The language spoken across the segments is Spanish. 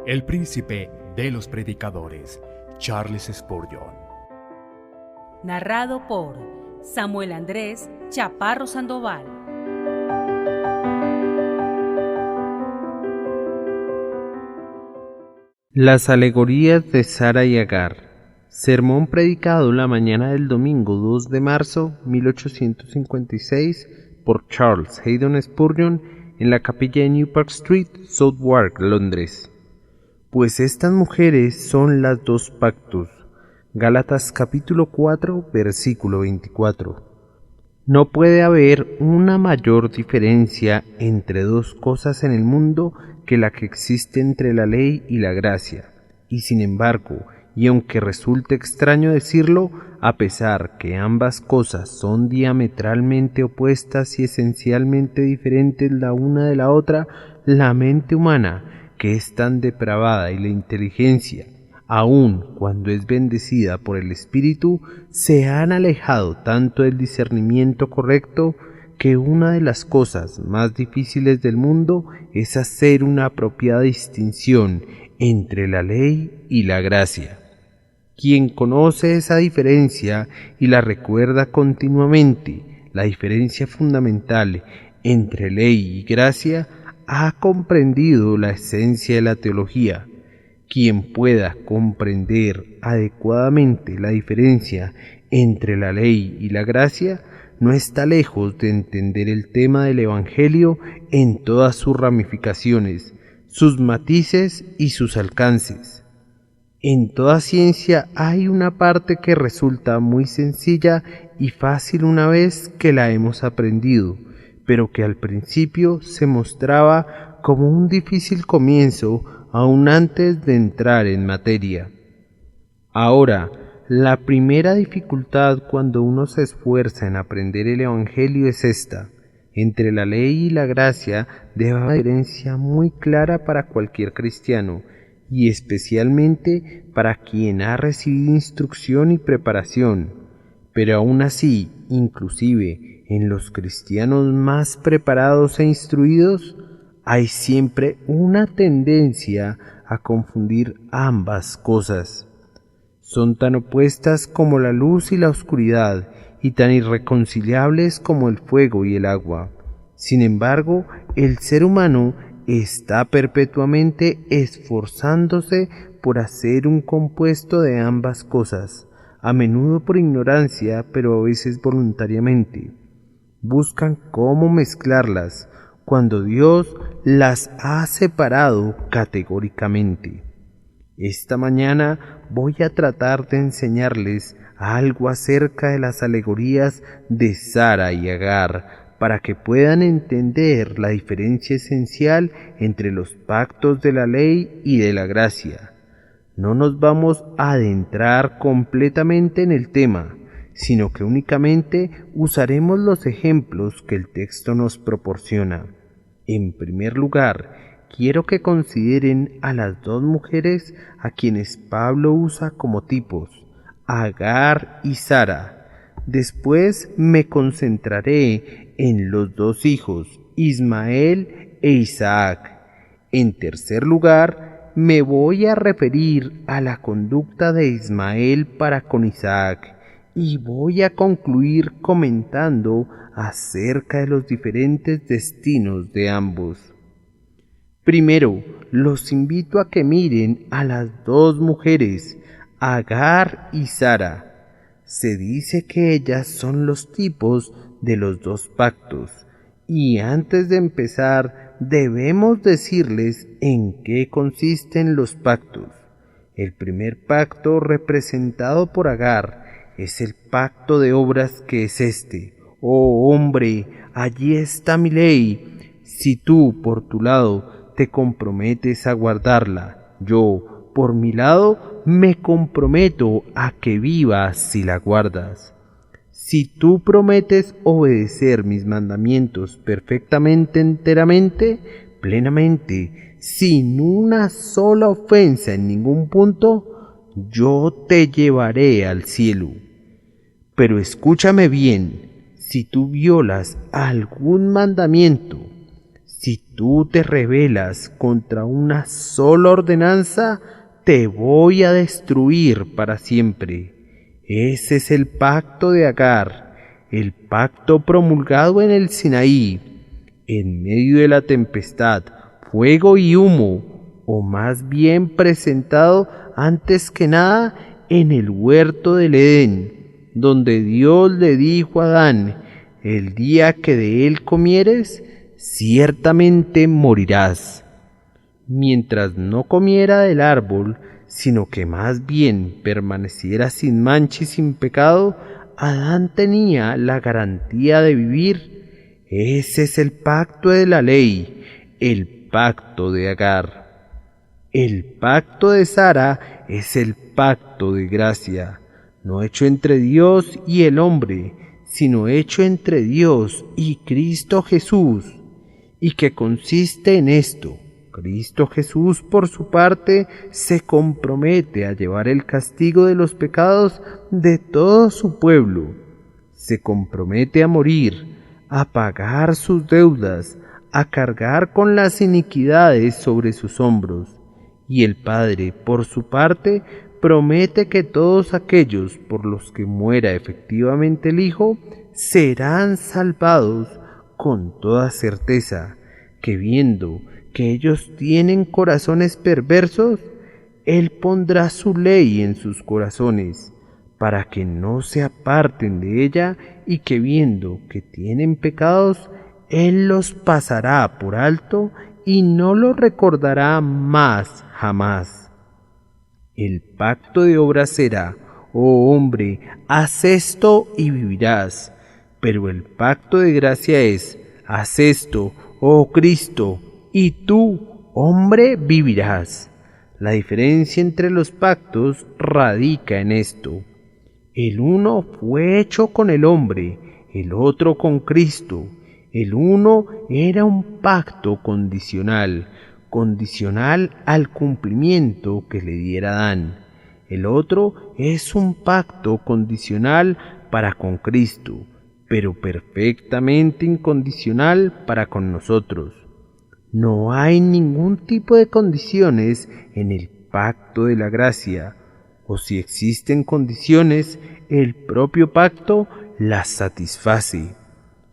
el príncipe de los predicadores, Charles Spurgeon. Narrado por Samuel Andrés Chaparro Sandoval. Las alegorías de Sara y Agar. Sermón predicado la mañana del domingo 2 de marzo 1856 por Charles Haddon Spurgeon en la capilla de New Park Street, Southwark, Londres. Pues estas mujeres son las dos pactos. Gálatas capítulo 4, versículo 24. No puede haber una mayor diferencia entre dos cosas en el mundo que la que existe entre la ley y la gracia. Y sin embargo, y aunque resulte extraño decirlo, a pesar que ambas cosas son diametralmente opuestas y esencialmente diferentes la una de la otra, la mente humana, que es tan depravada, y la inteligencia, aun cuando es bendecida por el Espíritu, se han alejado tanto del discernimiento correcto que una de las cosas más difíciles del mundo es hacer una apropiada distinción entre la ley y la gracia. Quien conoce esa diferencia y la recuerda continuamente, la diferencia fundamental entre ley y gracia, ha comprendido la esencia de la teología. Quien pueda comprender adecuadamente la diferencia entre la ley y la gracia, no está lejos de entender el tema del Evangelio en todas sus ramificaciones, sus matices y sus alcances. En toda ciencia hay una parte que resulta muy sencilla y fácil una vez que la hemos aprendido, pero que al principio se mostraba como un difícil comienzo aún antes de entrar en materia. Ahora, la primera dificultad cuando uno se esfuerza en aprender el Evangelio es esta: entre la ley y la gracia debe haber una diferencia muy clara para cualquier cristiano, y especialmente para quien ha recibido instrucción y preparación. Pero aún así, inclusive en los cristianos más preparados e instruidos, hay siempre una tendencia a confundir ambas cosas. Son tan opuestas como la luz y la oscuridad, y tan irreconciliables como el fuego y el agua. Sin embargo, el ser humano está perpetuamente esforzándose por hacer un compuesto de ambas cosas, a menudo por ignorancia, pero a veces voluntariamente. Buscan cómo mezclarlas, cuando Dios las ha separado categóricamente. Esta mañana voy a tratar de enseñarles algo acerca de las alegorías de Sara y Agar, para que puedan entender la diferencia esencial entre los pactos de la ley y de la gracia. No nos vamos a adentrar completamente en el tema, sino que únicamente usaremos los ejemplos que el texto nos proporciona. En primer lugar, quiero que consideren a las dos mujeres a quienes Pablo usa como tipos, Agar y Sara. Después me concentraré en los dos hijos, Ismael e Isaac. En tercer lugar, me voy a referir a la conducta de Ismael para con Isaac, y voy a concluir comentando acerca de los diferentes destinos de ambos. Primero, los invito a que miren a las dos mujeres, Agar y Sara. Se dice que ellas son los tipos de los dos pactos, y antes de empezar debemos decirles en qué consisten los pactos. El primer pacto, representado por Agar, es el pacto de obras, que es este: oh hombre, allí está mi ley. Si tú por tu lado te comprometes a guardarla, yo por mi lado me comprometo a que vivas si la guardas. Si tú prometes obedecer mis mandamientos perfectamente, enteramente, plenamente, sin una sola ofensa en ningún punto, yo te llevaré al cielo. Pero escúchame bien: si tú violas algún mandamiento, si tú te rebelas contra una sola ordenanza, te voy a destruir para siempre. Ese es el pacto de Agar, el pacto promulgado en el Sinaí, en medio de la tempestad, fuego y humo, o más bien presentado antes que nada en el huerto del Edén, donde Dios le dijo a Adán: el día que de él comieres, ciertamente morirás. Mientras no comiera del árbol, sino que más bien permaneciera sin mancha y sin pecado, Adán tenía la garantía de vivir. Ese es el pacto de la ley, el pacto de Agar. El pacto de Sara es el pacto de gracia, no hecho entre Dios y el hombre, sino hecho entre Dios y Cristo Jesús, y que consiste en esto: Cristo Jesús, por su parte, se compromete a llevar el castigo de los pecados de todo su pueblo. Se compromete a morir, a pagar sus deudas, a cargar con las iniquidades sobre sus hombros. Y el Padre, por su parte, promete que todos aquellos por los que muera efectivamente el Hijo serán salvados con toda certeza, que viendo que ellos tienen corazones perversos, Él pondrá su ley en sus corazones, para que no se aparten de ella, y que viendo que tienen pecados, Él los pasará por alto y no los recordará más jamás. El pacto de obras será: oh hombre, haz esto y vivirás. Pero el pacto de gracia es: haz esto, oh Cristo, y tú, hombre, vivirás. La diferencia entre los pactos radica en esto: el uno fue hecho con el hombre, el otro con Cristo. El uno era un pacto condicional al cumplimiento que le diera Adán. El otro es un pacto condicional para con Cristo, pero perfectamente incondicional para con nosotros. No hay ningún tipo de condiciones en el pacto de la gracia, o si existen condiciones, el propio pacto las satisface.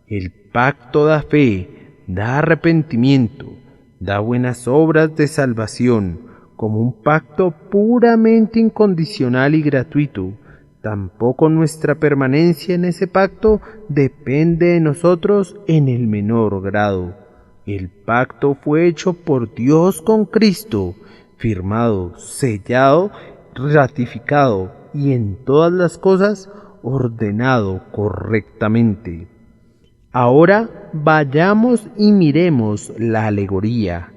El pacto da fe, da arrepentimiento, da buenas obras de salvación, como un pacto puramente incondicional y gratuito. Tampoco nuestra permanencia en ese pacto depende de nosotros en el menor grado. El pacto fue hecho por Dios con Cristo, firmado, sellado, ratificado y en todas las cosas ordenado correctamente. Ahora vayamos y miremos la alegoría.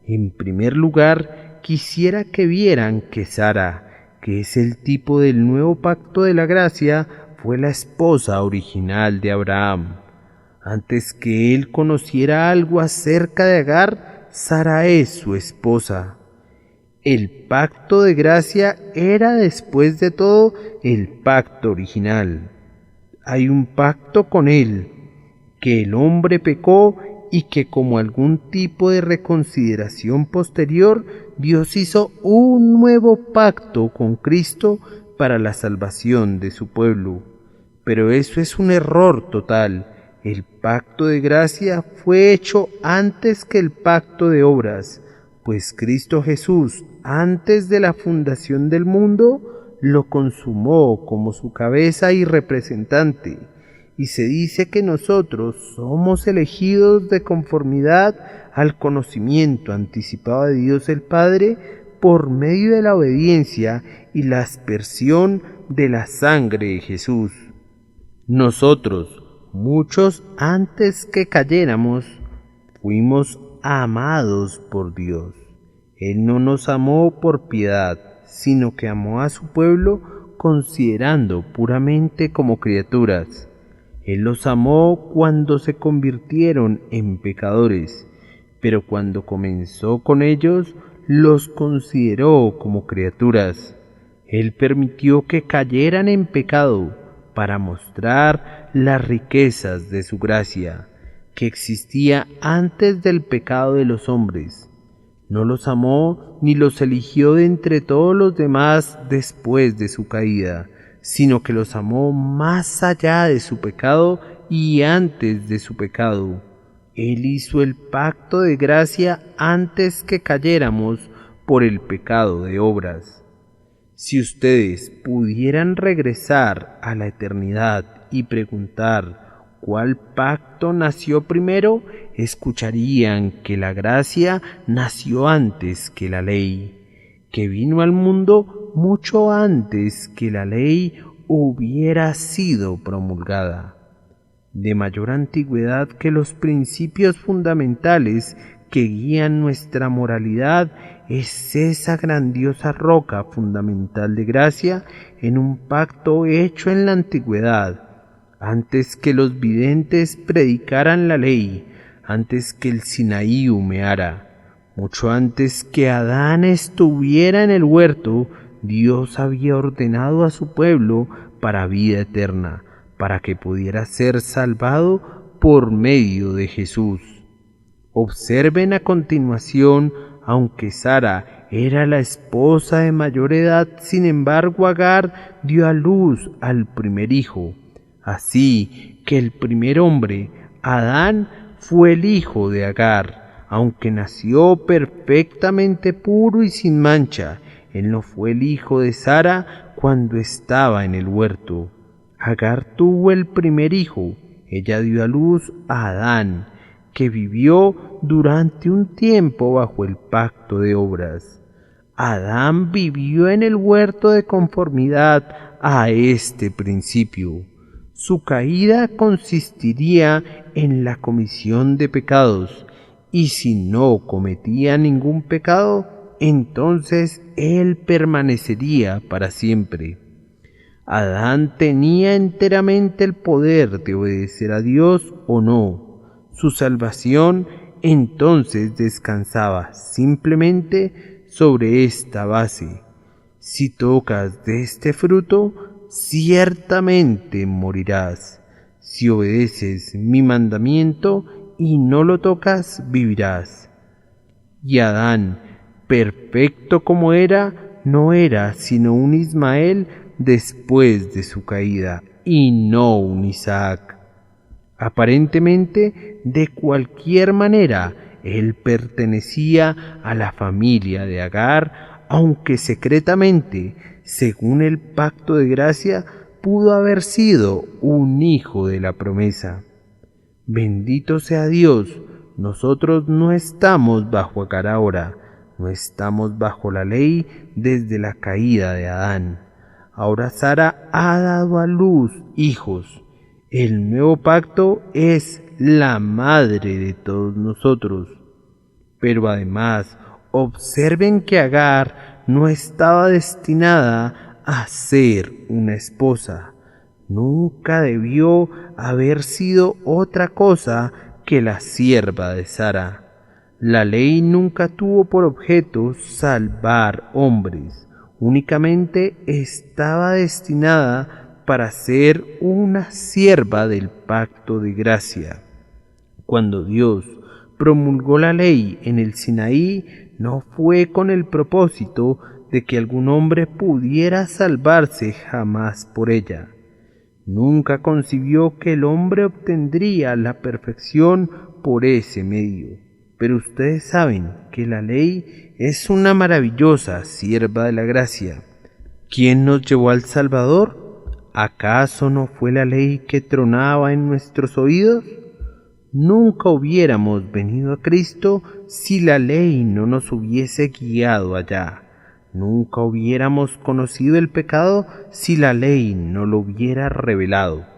En primer lugar, quisiera que vieran que Sara, que es el tipo del nuevo pacto de la gracia, fue la esposa original de Abraham. Antes que él conociera algo acerca de Agar, Sara es su esposa. El pacto de gracia era, después de todo, el pacto original. Hay un pacto con él, que el hombre pecó y que como algún tipo de reconsideración posterior, Dios hizo un nuevo pacto con Cristo para la salvación de su pueblo. Pero eso es un error total. El pacto de gracia fue hecho antes que el pacto de obras, pues Cristo Jesús, antes de la fundación del mundo, lo consumó como su cabeza y representante. Y se dice que nosotros somos elegidos de conformidad al conocimiento anticipado de Dios el Padre por medio de la obediencia y la aspersión de la sangre de Jesús. Nosotros, muchos antes que cayéramos, fuimos amados por Dios. Él no nos amó por piedad, sino que amó a su pueblo considerando puramente como criaturas. Él los amó cuando se convirtieron en pecadores, pero cuando comenzó con ellos, los consideró como criaturas. Él permitió que cayeran en pecado para mostrar las riquezas de su gracia. que existía antes del pecado de los hombres. No los amó ni los eligió de entre todos los demás después de su caída, sino que los amó más allá de su pecado y antes de su pecado. Él hizo el pacto de gracia antes que cayéramos por el pecado de obras. Si ustedes pudieran regresar a la eternidad y preguntar cuál pacto nació primero, escucharían que la gracia nació antes que la ley, que vino al mundo mucho antes que la ley hubiera sido promulgada. De mayor antigüedad que los principios fundamentales que guían nuestra moralidad es esa grandiosa roca fundamental de gracia en un pacto hecho en la antigüedad, antes que los videntes predicaran la ley, antes que el Sinaí humeara, mucho antes que Adán estuviera en el huerto. Dios había ordenado a su pueblo para vida eterna, para que pudiera ser salvado por medio de Jesús. Observen a continuación, aunque Sara era la esposa de mayor edad, sin embargo Agar dio a luz al primer hijo. Así que el primer hombre, Adán, fue el hijo de Agar, aunque nació perfectamente puro y sin mancha. Él no fue el hijo de Sara cuando estaba en el huerto. Agar tuvo el primer hijo. Ella dio a luz a Adán, que vivió durante un tiempo bajo el pacto de obras. Adán vivió en el huerto de conformidad a este principio. Su caída consistiría en la comisión de pecados, y si no cometía ningún pecado, entonces él permanecería para siempre. Adán tenía enteramente el poder de obedecer a Dios o no. Su salvación entonces descansaba simplemente sobre esta base: si tocas de este fruto, ciertamente morirás. Si obedeces mi mandamiento y no lo tocas, vivirás. Y Adán, perfecto como era, no era sino un Ismael después de su caída, y no un Isaac. Aparentemente, de cualquier manera, él pertenecía a la familia de Agar, aunque secretamente, según el pacto de gracia, pudo haber sido un hijo de la promesa. Bendito sea Dios, nosotros no estamos bajo Agar ahora, no estamos bajo la ley desde la caída de Adán. Ahora Sara ha dado a luz hijos. El nuevo pacto es la madre de todos nosotros. Pero además, observen que Agar no estaba destinada a ser una esposa. Nunca debió haber sido otra cosa que la sierva de Sara. La ley nunca tuvo por objeto salvar hombres. Únicamente estaba destinada para ser una sierva del pacto de gracia. Cuando Dios promulgó la ley en el Sinaí, no fue con el propósito de que algún hombre pudiera salvarse jamás por ella. Nunca concibió que el hombre obtendría la perfección por ese medio. Pero ustedes saben que la ley es una maravillosa sierva de la gracia. ¿Quién nos llevó al Salvador? ¿Acaso no fue la ley que tronaba en nuestros oídos? Nunca hubiéramos venido a Cristo si la ley no nos hubiese guiado allá. Nunca hubiéramos conocido el pecado si la ley no lo hubiera revelado.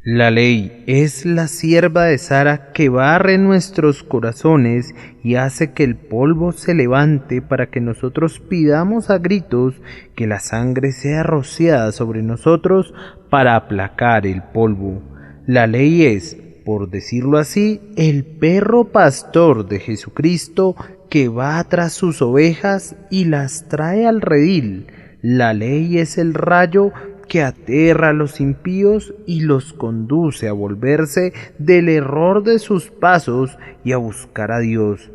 La ley es la sierva de Sara que barre nuestros corazones y hace que el polvo se levante para que nosotros pidamos a gritos que la sangre sea rociada sobre nosotros para aplacar el polvo. La ley es, por decirlo así, el perro pastor de Jesucristo que va tras sus ovejas y las trae al redil. La ley es el rayo que aterra a los impíos y los conduce a volverse del error de sus pasos y a buscar a Dios.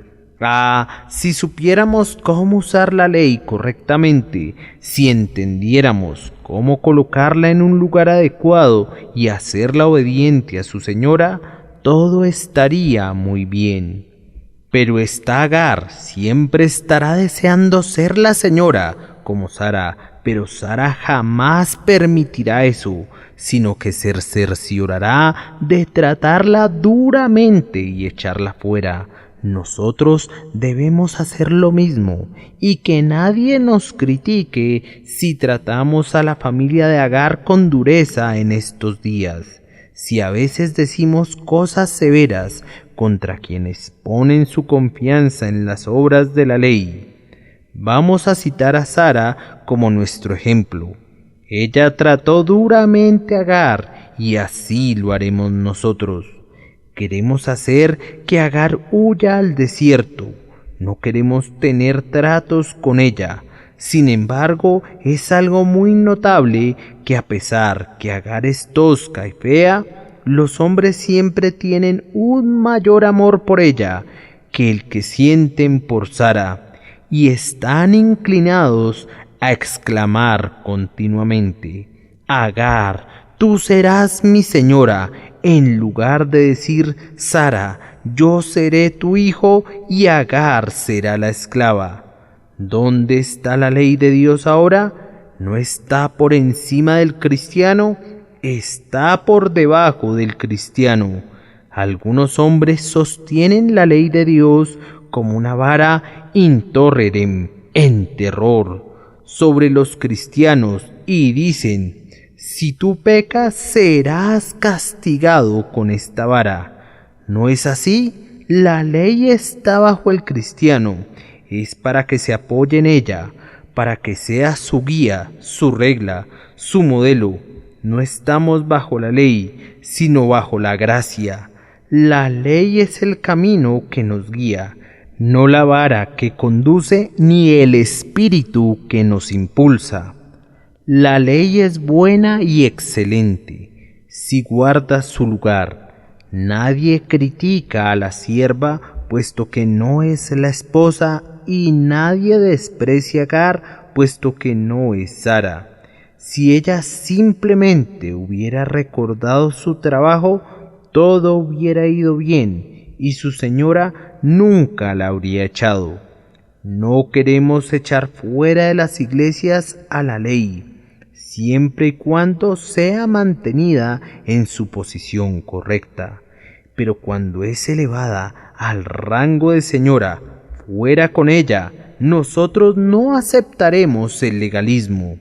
Ah, si supiéramos cómo usar la ley correctamente, si entendiéramos cómo colocarla en un lugar adecuado y hacerla obediente a su señora, todo estaría muy bien. Pero esta Agar siempre estará deseando ser la señora, como Sara, pero Sara jamás permitirá eso, sino que se cerciorará de tratarla duramente y echarla fuera. Nosotros debemos hacer lo mismo y que nadie nos critique si tratamos a la familia de Agar con dureza en estos días. Si a veces decimos cosas severas contra quienes ponen su confianza en las obras de la ley, vamos a citar a Sara como nuestro ejemplo. Ella trató duramente a Agar y así lo haremos nosotros. Queremos hacer que Agar huya al desierto. No queremos tener tratos con ella. Sin embargo, es algo muy notable que a pesar que Agar es tosca y fea, los hombres siempre tienen un mayor amor por ella que el que sienten por Sara, y están inclinados a exclamar continuamente: Agar, tú serás mi señora, en lugar de decir: Sara, yo seré tu hijo y Agar será la esclava. ¿Dónde está la ley de Dios ahora? ¿No está por encima del cristiano? Está por debajo del cristiano. Algunos hombres sostienen la ley de Dios como una vara intorrerem, en terror, sobre los cristianos y dicen: si tú pecas, serás castigado con esta vara. ¿No es así? La ley está bajo el cristiano. Es para que se apoye en ella, para que sea su guía, su regla, su modelo. No estamos bajo la ley, sino bajo la gracia. La ley es el camino que nos guía, no la vara que conduce ni el espíritu que nos impulsa. La ley es buena y excelente, si guarda su lugar. Nadie critica a la sierva, puesto que no es la esposa, y nadie desprecia a Agar, puesto que no es Sara. Si ella simplemente hubiera recordado su trabajo, todo hubiera ido bien, y su señora nunca la habría echado. No queremos echar fuera de las iglesias a la ley, siempre y cuando sea mantenida en su posición correcta. Pero cuando es elevada al rango de señora, fuera con ella. Nosotros no aceptaremos el legalismo.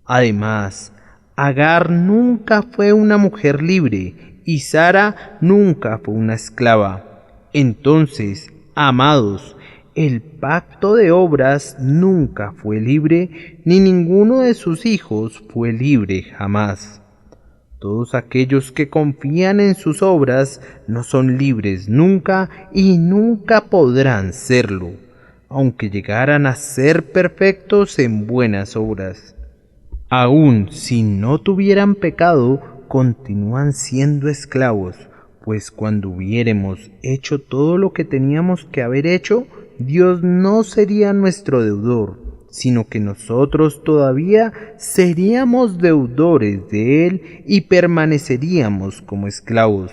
Además, Agar nunca fue una mujer libre y Sara nunca fue una esclava. Entonces, amados, el pacto de obras nunca fue libre, ni ninguno de sus hijos fue libre jamás. Todos aquellos que confían en sus obras no son libres nunca y nunca podrán serlo, aunque llegaran a ser perfectos en buenas obras. Aun si no tuvieran pecado, continúan siendo esclavos, pues cuando hubiéremos hecho todo lo que teníamos que haber hecho, Dios no sería nuestro deudor, sino que nosotros todavía seríamos deudores de Él y permaneceríamos como esclavos.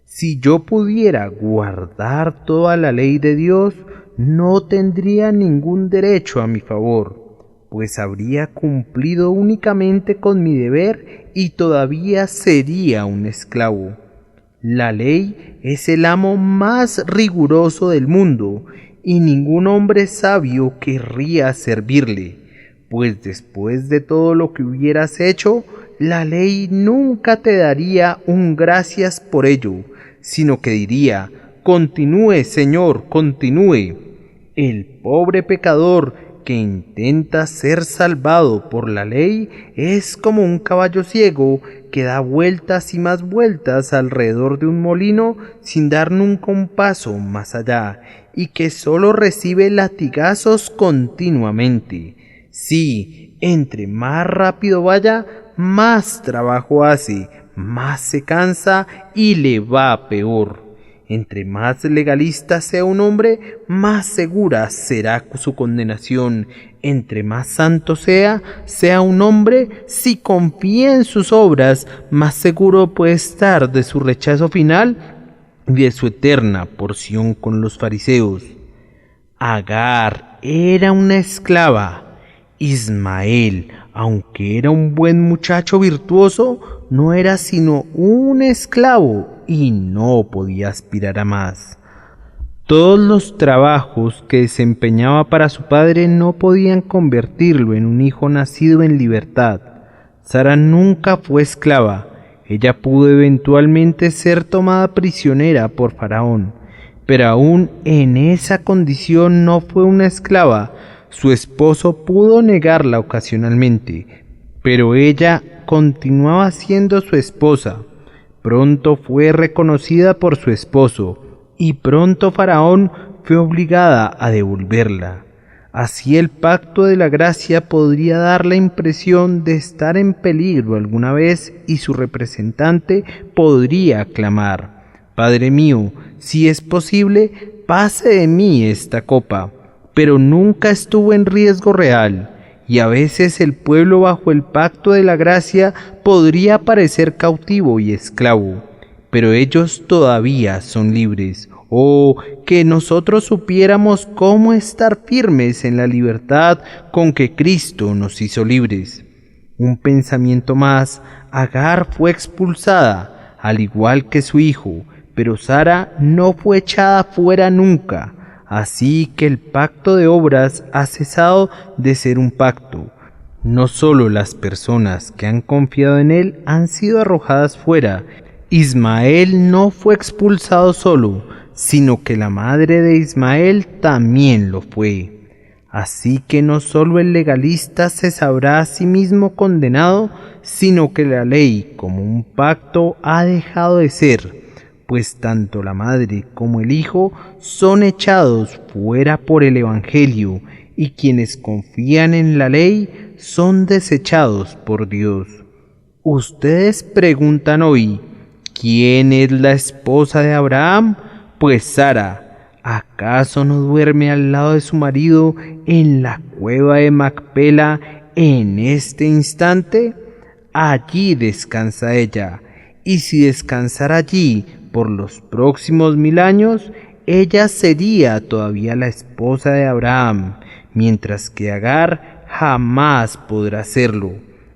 Si yo pudiera guardar toda la ley de Dios, no tendría ningún derecho a mi favor, pues habría cumplido únicamente con mi deber y todavía sería un esclavo. La ley es el amo más riguroso del mundo, y ningún hombre sabio querría servirle, pues después de todo lo que hubieras hecho, la ley nunca te daría un gracias por ello, sino que diría: continúe, Señor, continúe. El pobre pecador que intenta ser salvado por la ley es como un caballo ciego que da vueltas y más vueltas alrededor de un molino sin dar nunca un paso más allá, y que solo recibe latigazos continuamente. Sí, entre más rápido vaya, más trabajo hace, más se cansa y le va peor. Entre más legalista sea un hombre, más segura será su condenación. Entre más santo sea un hombre, si confía en sus obras, más seguro puede estar de su rechazo final y de su eterna porción con los fariseos. Agar era una esclava. Ismael, aunque era un buen muchacho virtuoso, no era sino un esclavo y no podía aspirar a más. Todos los trabajos que desempeñaba para su padre no podían convertirlo en un hijo nacido en libertad. Sara nunca fue esclava. Ella pudo eventualmente ser tomada prisionera por Faraón, pero aún en esa condición no fue una esclava. Su esposo pudo negarla ocasionalmente, pero ella continuaba siendo su esposa. Pronto fue reconocida por su esposo, y pronto Faraón fue obligada a devolverla. Así el pacto de la gracia podría dar la impresión de estar en peligro alguna vez y su representante podría clamar: Padre mío, si es posible, pase de mí esta copa. Pero nunca estuvo en riesgo real, y a veces el pueblo bajo el pacto de la gracia podría parecer cautivo y esclavo, pero ellos todavía son libres. Oh, que nosotros supiéramos cómo estar firmes en la libertad con que Cristo nos hizo libres. Un pensamiento más: Agar fue expulsada, al igual que su hijo, pero Sara no fue echada fuera nunca. Así que el pacto de obras ha cesado de ser un pacto. No solo las personas que han confiado en él han sido arrojadas fuera. Ismael no fue expulsado solo, sino que la madre de Ismael también lo fue. Así que no solo el legalista se sabrá a sí mismo condenado, sino que la ley como un pacto ha dejado de ser, pues tanto la madre como el hijo son echados fuera por el Evangelio, y quienes confían en la ley son desechados por Dios. Ustedes preguntan hoy: ¿quién es la esposa de Abraham? Pues Sara. ¿Acaso no duerme al lado de su marido en la cueva de Macpela en este instante? Allí descansa ella, y si descansara allí por los próximos 1000 años, ella sería todavía la esposa de Abraham, mientras que Agar jamás podrá serlo.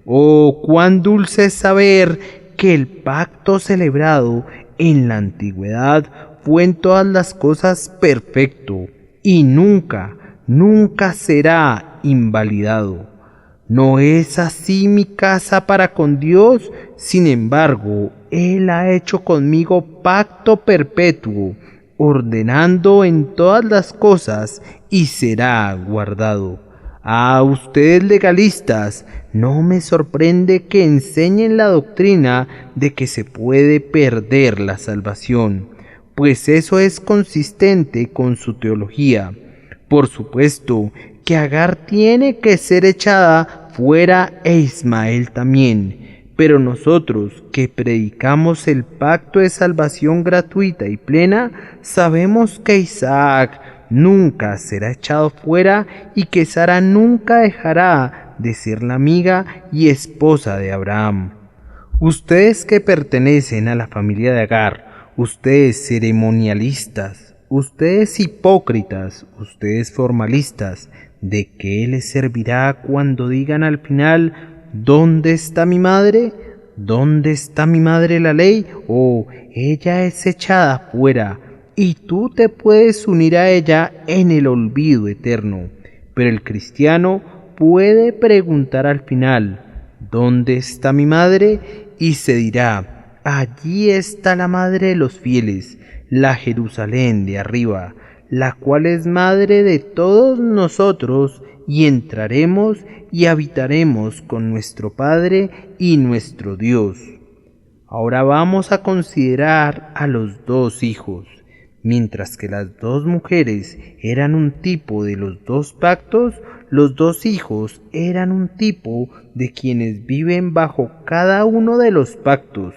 Oh, cuán dulce es saber que el pacto celebrado en la antigüedad fue en todas las cosas perfecto y nunca, nunca será invalidado. ¿No es así mi casa para con Dios? Sin embargo, Él ha hecho conmigo pacto perpetuo, ordenando en todas las cosas, y será guardado. A ustedes legalistas, no me sorprende que enseñen la doctrina de que se puede perder la salvación, pues eso es consistente con su teología. Por supuesto que Agar tiene que ser echada fuera e Ismael también, pero nosotros que predicamos el pacto de salvación gratuita y plena, sabemos que Isaac nunca será echado fuera y que Sara nunca dejará de ser la amiga y esposa de Abraham. Ustedes que pertenecen a la familia de Agar, ustedes ceremonialistas, ustedes hipócritas, ustedes formalistas, ¿de qué les servirá cuando digan al final: ¿dónde está mi madre? ¿Dónde está mi madre la ley? Oh, ella es echada fuera, y tú te puedes unir a ella en el olvido eterno. Pero el cristiano puede preguntar al final: ¿dónde está mi madre? Y se dirá: allí está la madre de los fieles, la Jerusalén de arriba, la cual es madre de todos nosotros, y entraremos y habitaremos con nuestro Padre y nuestro Dios. Ahora vamos a considerar a los dos hijos. Mientras que las dos mujeres eran un tipo de los dos pactos, los dos hijos eran un tipo de quienes viven bajo cada uno de los pactos.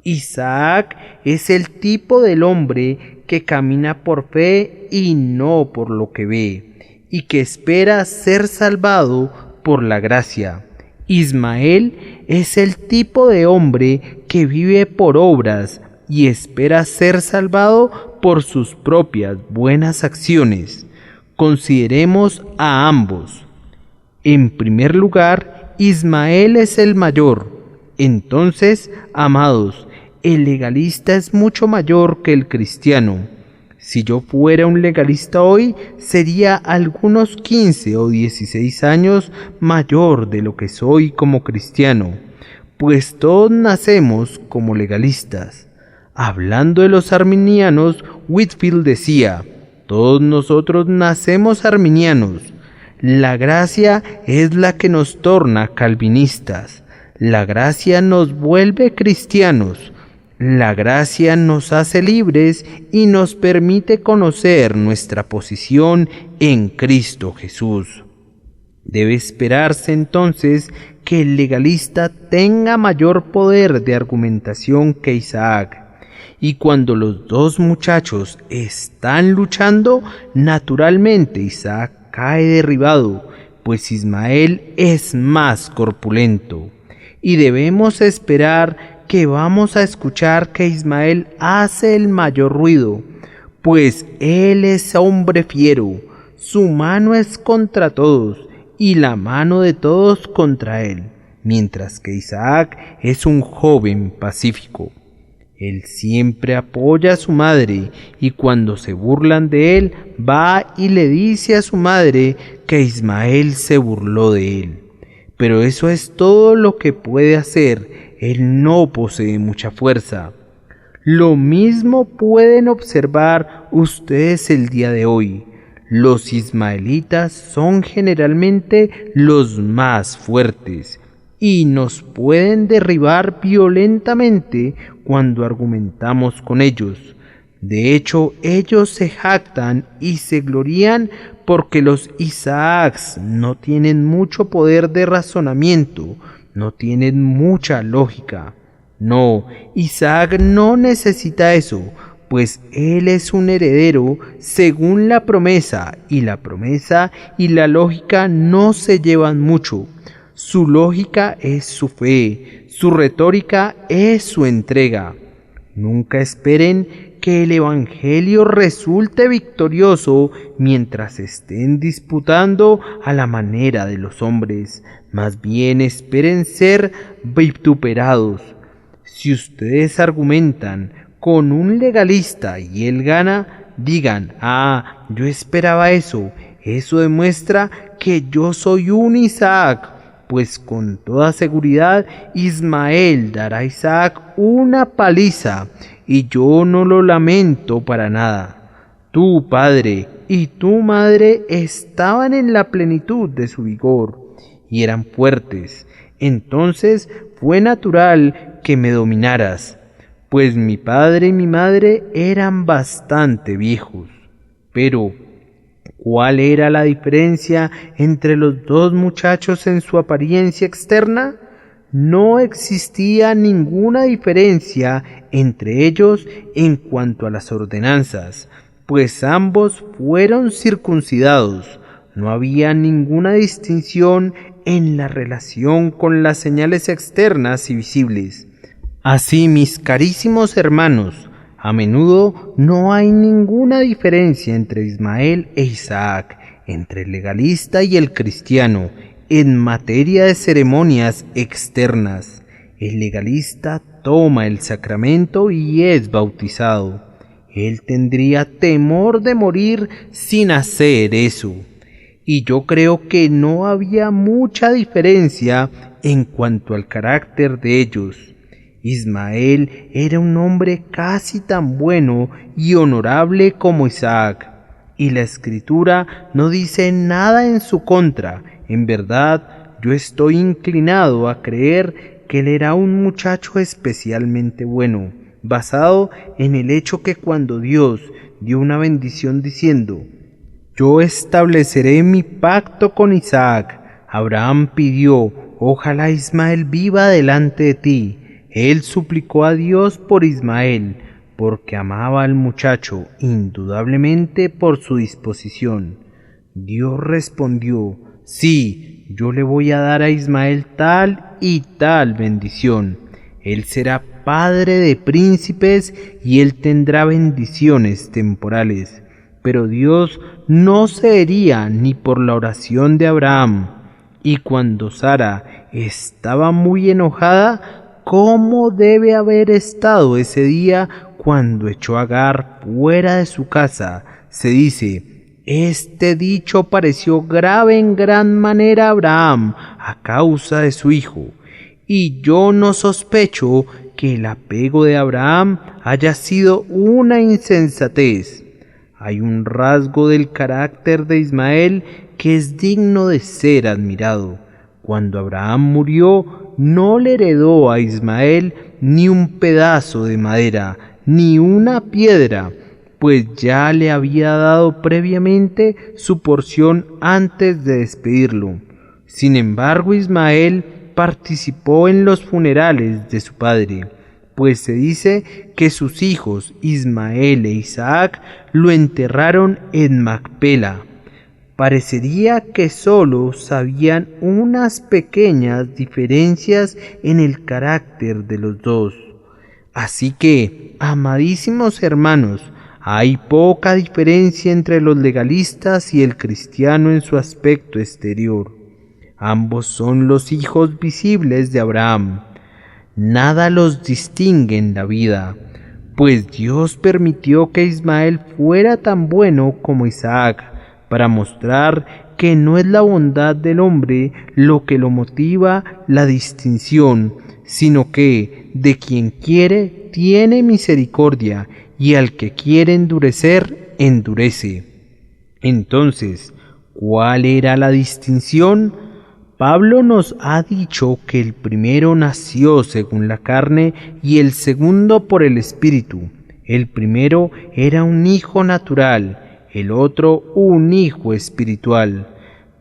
Isaac es el tipo del hombre que camina por fe y no por lo que ve, y que espera ser salvado por la gracia. Ismael es el tipo de hombre que vive por obras y espera ser salvado por sus propias buenas acciones. Consideremos a ambos. En primer lugar, Ismael es el mayor. Entonces, amados, el legalista es mucho mayor que el cristiano. Si yo fuera un legalista hoy, sería algunos 15 o 16 años mayor de lo que soy como cristiano, pues todos nacemos como legalistas. Hablando de los arminianos, Whitefield decía: todos nosotros nacemos arminianos. La gracia es la que nos torna calvinistas. La gracia nos vuelve cristianos. La gracia nos hace libres y nos permite conocer nuestra posición en Cristo Jesús. Debe esperarse entonces que el legalista tenga mayor poder de argumentación que Isaac. Y cuando los dos muchachos están luchando, naturalmente Isaac cae derribado, pues Ismael es más corpulento. Y debemos esperar que vamos a escuchar que Ismael hace el mayor ruido, pues él es hombre fiero, su mano es contra todos y la mano de todos contra él, mientras que Isaac es un joven pacífico. Él siempre apoya a su madre y cuando se burlan de él, va y le dice a su madre que Ismael se burló de él. Pero eso es todo lo que puede hacer. Él no posee mucha fuerza. Lo mismo pueden observar ustedes el día de hoy. Los ismaelitas son generalmente los más fuertes y nos pueden derribar violentamente cuando argumentamos con ellos. De hecho, ellos se jactan y se glorían porque los Isaacs no tienen mucho poder de razonamiento, no tienen mucha lógica. No, Isaac no necesita eso, pues él es un heredero según la promesa y la lógica no se llevan mucho. Su lógica es su fe, su retórica es su entrega. Nunca esperen que el Evangelio resulte victorioso mientras estén disputando a la manera de los hombres. Más bien esperen ser vituperados. Si ustedes argumentan con un legalista y él gana, digan: yo esperaba eso. Eso demuestra que yo soy un Isaac. Pues con toda seguridad Ismael dará a Isaac una paliza, y yo no lo lamento para nada. Tu padre y tu madre estaban en la plenitud de su vigor y eran fuertes. Entonces fue natural que me dominaras, pues mi padre y mi madre eran bastante viejos. Pero ¿cuál era la diferencia entre los dos muchachos en su apariencia externa? No existía ninguna diferencia entre ellos en cuanto a las ordenanzas, pues ambos fueron circuncidados. No había ninguna distinción en la relación con las señales externas y visibles. Así, mis carísimos hermanos, a menudo no hay ninguna diferencia entre Ismael e Isaac, entre el legalista y el cristiano, en materia de ceremonias externas. El legalista toma el sacramento y es bautizado. Él tendría temor de morir sin hacer eso. Y yo creo que no había mucha diferencia en cuanto al carácter de ellos. Ismael era un hombre casi tan bueno y honorable como Isaac, y la Escritura no dice nada en su contra. En verdad, yo estoy inclinado a creer que él era un muchacho especialmente bueno, basado en el hecho que cuando Dios dio una bendición diciendo: yo estableceré mi pacto con Isaac, Abraham pidió: ojalá Ismael viva delante de ti. Él suplicó a Dios por Ismael, porque amaba al muchacho, indudablemente por su disposición. Dios respondió: sí, yo le voy a dar a Ismael tal y tal bendición. Él será padre de príncipes y él tendrá bendiciones temporales. Pero Dios no se hería ni por la oración de Abraham. Y cuando Sara estaba muy enojada, ¿cómo debe haber estado ese día cuando echó a Agar fuera de su casa? Se dice: este dicho pareció grave en gran manera a Abraham a causa de su hijo. Y yo no sospecho que el apego de Abraham haya sido una insensatez. Hay un rasgo del carácter de Ismael que es digno de ser admirado. Cuando Abraham murió, no le heredó a Ismael ni un pedazo de madera, ni una piedra, pues ya le había dado previamente su porción antes de despedirlo. Sin embargo, Ismael participó en los funerales de su padre, pues se dice que sus hijos Ismael e Isaac lo enterraron en Macpela. Parecería que solo sabían unas pequeñas diferencias en el carácter de los dos. Así que, amadísimos hermanos, hay poca diferencia entre los legalistas y el cristiano en su aspecto exterior. Ambos son los hijos visibles de Abraham. Nada los distingue en la vida, pues Dios permitió que Ismael fuera tan bueno como Isaac, para mostrar que no es la bondad del hombre lo que lo motiva la distinción, sino que de quien quiere tiene misericordia, y al que quiere endurecer, endurece. Entonces, ¿cuál era la distinción? Pablo nos ha dicho que el primero nació según la carne y el segundo por el Espíritu. El primero era un hijo natural, el otro un hijo espiritual.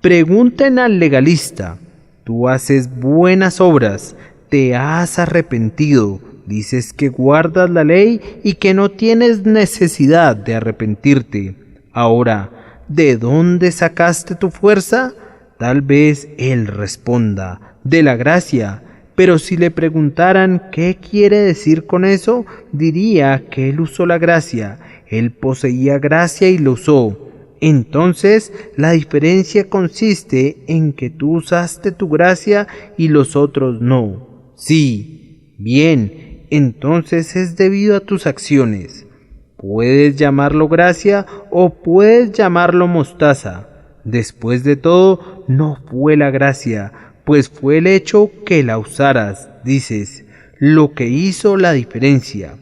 Pregunten al legalista: tú haces buenas obras, te has arrepentido, dices que guardas la ley y que no tienes necesidad de arrepentirte. Ahora, ¿de dónde sacaste tu fuerza? Tal vez él responda: de la gracia. Pero si le preguntaran qué quiere decir con eso, diría que él usó la gracia. Él poseía gracia y lo usó. Entonces, la diferencia consiste en que tú usaste tu gracia y los otros no. Sí, bien, entonces es debido a tus acciones. Puedes llamarlo gracia o puedes llamarlo mostaza. Después de todo, no fue la gracia, pues fue el hecho que la usaras, dices, lo que hizo la diferencia.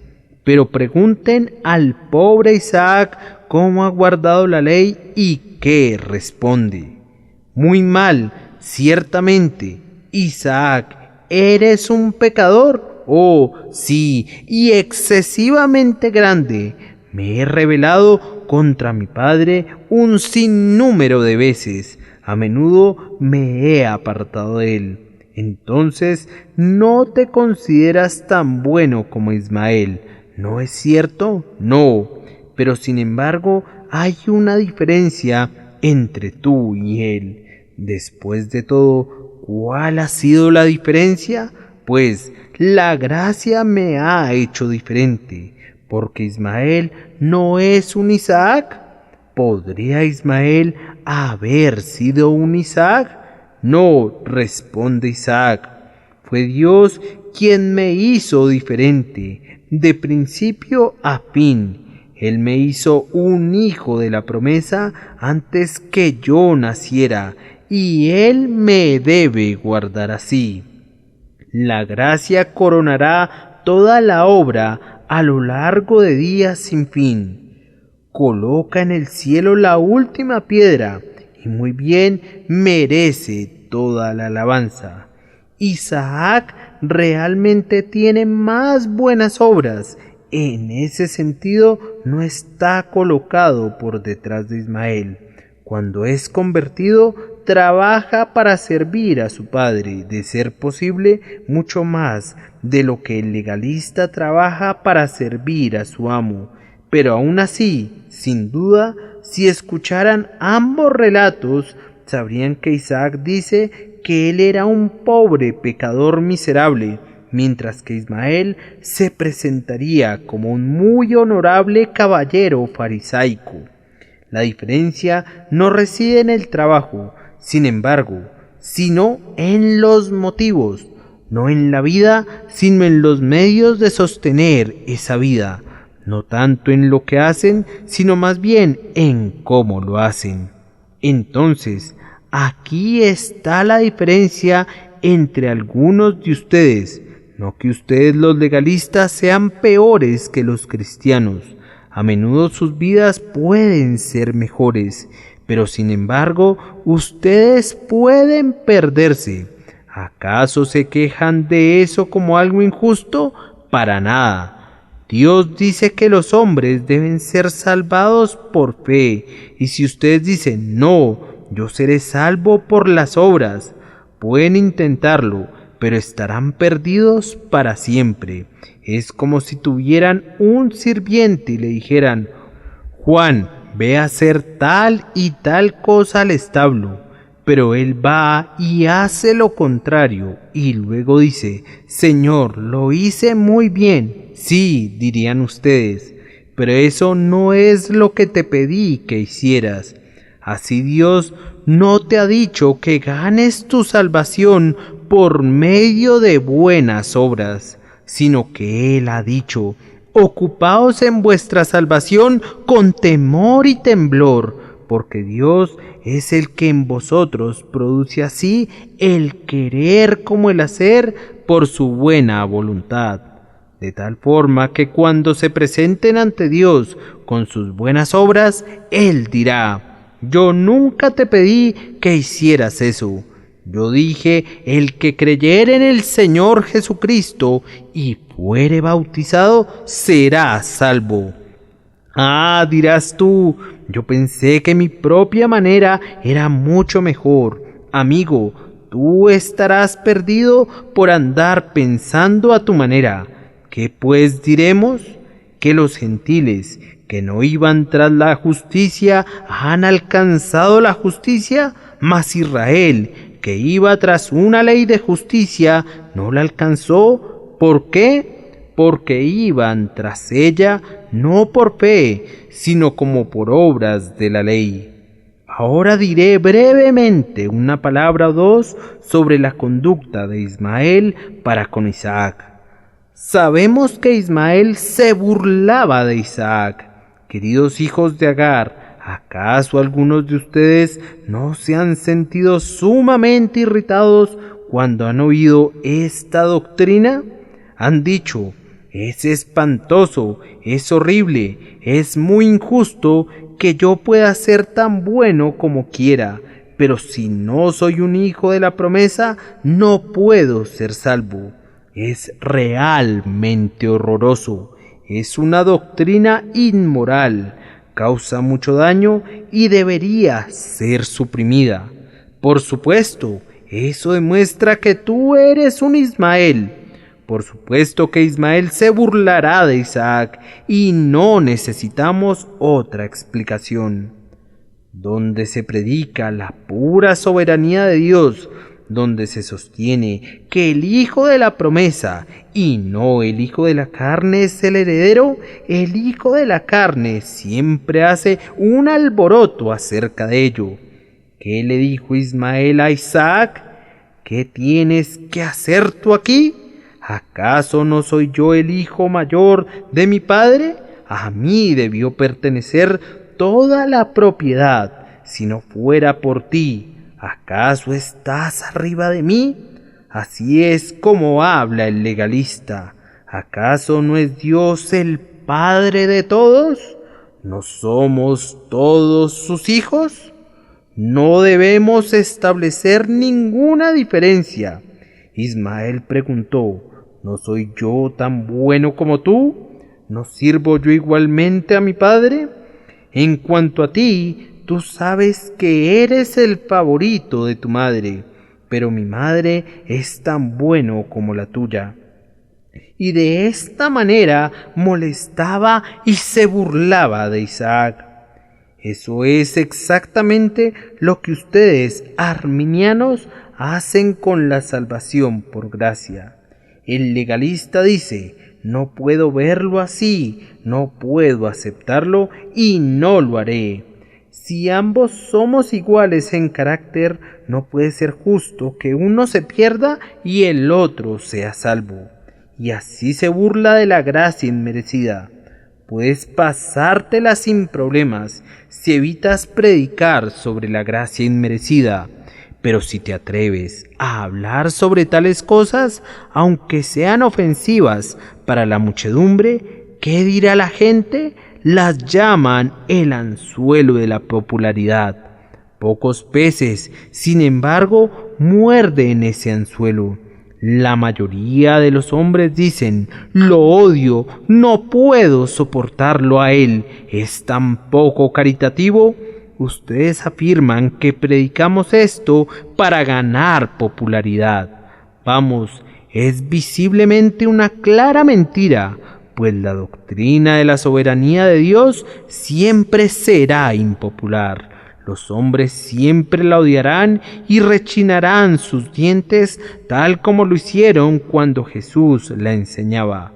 Pero pregunten al pobre Isaac cómo ha guardado la ley y qué responde. Muy mal, ciertamente. Isaac, ¿eres un pecador? Oh, sí, y excesivamente grande. Me he rebelado contra mi padre un sinnúmero de veces. A menudo me he apartado de él. Entonces, ¿no te consideras tan bueno como Ismael? ¿No es cierto? No. Pero sin embargo, hay una diferencia entre tú y él. Después de todo, ¿cuál ha sido la diferencia? Pues la gracia me ha hecho diferente, porque Ismael no es un Isaac. ¿Podría Ismael haber sido un Isaac? No, responde Isaac. Fue Dios quien me hizo diferente, de principio a fin. Él me hizo un hijo de la promesa antes que yo naciera, y Él me debe guardar así. La gracia coronará toda la obra a lo largo de días sin fin. Coloca en el cielo la última piedra, y muy bien merece toda la alabanza. Isaac realmente tiene más buenas obras en ese sentido no está colocado por detrás de Ismael. Cuando es convertido, trabaja para servir a su padre, de ser posible, mucho más de lo que el legalista trabaja para servir a su amo. Pero aún así, sin duda, si escucharan ambos relatos, sabrían que Isaac dice que él era un pobre pecador miserable, mientras que Ismael se presentaría como un muy honorable caballero farisaico. La diferencia no reside en el trabajo, sin embargo, sino en los motivos, no en la vida, sino en los medios de sostener esa vida, no tanto en lo que hacen, sino más bien en cómo lo hacen. Entonces, aquí está la diferencia entre algunos de ustedes, no que ustedes los legalistas sean peores que los cristianos. A menudo sus vidas pueden ser mejores, pero sin embargo, ustedes pueden perderse. ¿Acaso se quejan de eso como algo injusto? Para nada. Dios dice que los hombres deben ser salvados por fe, y si ustedes dicen, no, yo seré salvo por las obras, pueden intentarlo, pero estarán perdidos para siempre. Es como si tuvieran un sirviente y le dijeran, Juan, ve a hacer tal y tal cosa al establo, pero él va y hace lo contrario, y luego dice, Señor, lo hice muy bien. Sí, dirían ustedes, pero eso no es lo que te pedí que hicieras. Así Dios no te ha dicho que ganes tu salvación por medio de buenas obras, sino que Él ha dicho, ocupaos en vuestra salvación con temor y temblor, porque Dios es el que en vosotros produce así el querer como el hacer por su buena voluntad. De tal forma que cuando se presenten ante Dios con sus buenas obras, Él dirá, yo nunca te pedí que hicieras eso. Yo dije, el que creyere en el Señor Jesucristo y fuere bautizado, será salvo. Ah, dirás tú, yo pensé que mi propia manera era mucho mejor. Amigo, tú estarás perdido por andar pensando a tu manera. ¿Qué pues diremos? Que los gentiles que no iban tras la justicia han alcanzado la justicia, mas Israel, que iba tras una ley de justicia, no la alcanzó. ¿Por qué? Porque iban tras ella no por fe, sino como por obras de la ley. Ahora diré brevemente una palabra o dos sobre la conducta de Ismael para con Isaac. Sabemos que Ismael se burlaba de Isaac. Queridos hijos de Agar, ¿acaso algunos de ustedes no se han sentido sumamente irritados cuando han oído esta doctrina? Han dicho, es espantoso, es horrible, es muy injusto que yo pueda ser tan bueno como quiera, pero si no soy un hijo de la promesa, no puedo ser salvo. Es realmente horroroso, es una doctrina inmoral, causa mucho daño y debería ser suprimida. Por supuesto, eso demuestra que tú eres un Ismael. Por supuesto que Ismael se burlará de Isaac y no necesitamos otra explicación. Donde se predica la pura soberanía de Dios, donde se sostiene que el hijo de la promesa y no el hijo de la carne es el heredero, el hijo de la carne siempre hace un alboroto acerca de ello. ¿Qué le dijo Ismael a Isaac? ¿Qué tienes que hacer tú aquí? ¿Acaso no soy yo el hijo mayor de mi padre? A mí debió pertenecer toda la propiedad, si no fuera por ti. ¿Acaso estás arriba de mí? Así es como habla el legalista. ¿Acaso no es Dios el Padre de todos? ¿No somos todos sus hijos? No debemos establecer ninguna diferencia. Ismael preguntó, ¿no soy yo tan bueno como tú? ¿No sirvo yo igualmente a mi padre? En cuanto a ti, tú sabes que eres el favorito de tu madre, pero mi madre es tan bueno como la tuya». Y de esta manera molestaba y se burlaba de Isaac. Eso es exactamente lo que ustedes, arminianos, hacen con la salvación por gracia. El legalista dice: no puedo verlo así, no puedo aceptarlo y no lo haré. Si ambos somos iguales en carácter, no puede ser justo que uno se pierda y el otro sea salvo. Y así se burla de la gracia inmerecida. Puedes pasártela sin problemas si evitas predicar sobre la gracia inmerecida. Pero si te atreves a hablar sobre tales cosas, aunque sean ofensivas para la muchedumbre, ¿qué dirá la gente? Las llaman el anzuelo de la popularidad. Pocos peces, sin embargo, muerden ese anzuelo. La mayoría de los hombres dicen: lo odio, no puedo soportarlo a él, es tan poco caritativo. Ustedes afirman que predicamos esto para ganar popularidad. Vamos, es visiblemente una clara mentira, pues la doctrina de la soberanía de Dios siempre será impopular. Los hombres siempre la odiarán y rechinarán sus dientes, tal como lo hicieron cuando Jesús la enseñaba.